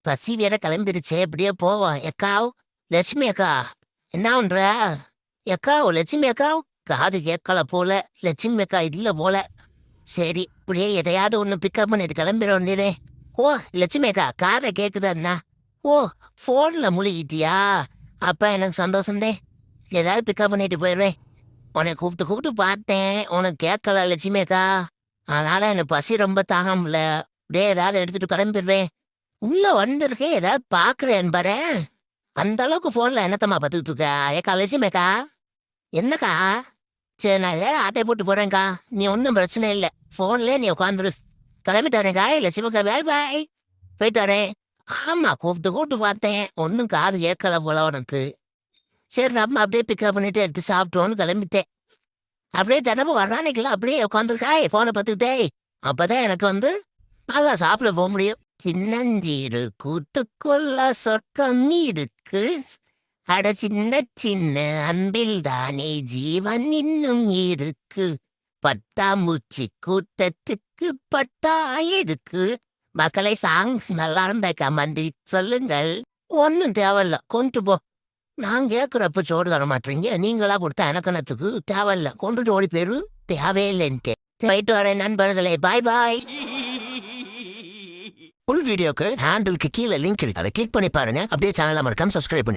பசி வேற கிளம்பிருச்சே, இப்படியே போவோம். எக்காவ், லட்சுமி அக்கா, என்ன பண்ற? எக்காவ், லட்சுமி அக்காவ், காது கேட்கல போல. லட்சுமி அக்கா இல்ல போல. சரி, இப்படியே எதையாவது ஒண்ணு பிக்கப் பண்ணிட்டு கிளம்பிட வேண்டியதே. ஓ, லட்சுமி அக்கா, காதை கேக்குதா? ஓ, போன்ல முழுகிட்டியா? அப்ப எனக்கு சந்தோஷம்தே. ஏதாவது பிக்கப் பண்ணிட்டு போயிடுறேன். உன்னை கூப்பிட்டு கூப்பிட்டு பார்த்தேன், உனக்கு கேட்கல லட்சுமி அக்கா. அதனால எனக்கு பசி ரொம்ப தாங்க முடியல. அப்படியே ஏதாவது எடுத்துட்டு கிளம்பிடுறேன். உள்ள வந்திருக்கேன், ஏதாவது பாக்குறேன் பாரு. அந்த அளவுக்கு போன்ல என்னத்தம்மா பார்த்துட்டு இருக்க? ஏக்கா லட்சுமிக்கா, என்னக்கா? சரி, நான் ஏதாவது ஆட்டை போட்டு போறேன்க்கா. நீ ஒன்றும் பிரச்சனை இல்லை, போன்ல நீ உட்காந்துரு. கிளம்பிட்டு வரேன்க்கா. லட்சுமிக்கா, பாய் பாய். போயிட்டு வரேன். ஆமா, கூப்பிட்டு கூப்பிட்டு பார்த்தேன், ஒன்றும் காது கேட்கல போல உனக்கு. சரி, நம்ம அப்படியே பிக்கப் பண்ணிட்டு எடுத்து சாப்பிட்டோன்னு கிளம்பிட்டேன். அப்படியே தினமும் வர்றானிக்கலாம் அப்படியே உட்காந்துருக்காய் போனை பார்த்துக்கிட்டே. அப்பதான் எனக்கு அதான் சாப்பிட போக முடியும். சின்னஞ்சீரு கூட்டுக்குள்ள சொர்க்கம் இருக்கு. அட சின்ன சின்ன அன்பில் தானே ஜீவன் இன்னும் இருக்கு. பட்டாம்பூச்சி கூட்டத்துக்கு பட்டா இருக்கு. மக்களை சாங்ஸ் நல்லா இருந்த கமண்டி சொல்லுங்கள். ஒன்னும் தேவையில்ல, கொண்டு போ. நான் கேட்குறப்ப சோறு தர மாட்டீங்க, நீங்களா கொடுத்தா எனக்கணத்துக்கு தேவையில்ல, கொண்டுட்டு ஓடி போயிரு. தேவையில்லைன்ட்டு போயிட்டு வரேன் நண்பர்களே, பாய் பாய். ஃபுல் வீடியோக்கு ஹேண்டிலுக்கு கீழே லிங்க் இருக்கு, அதை கிளிக் பண்ணி பாருங்க. அப்படியே சேனலை மறக்காம சப்ஸ்கிரைப் பண்ணி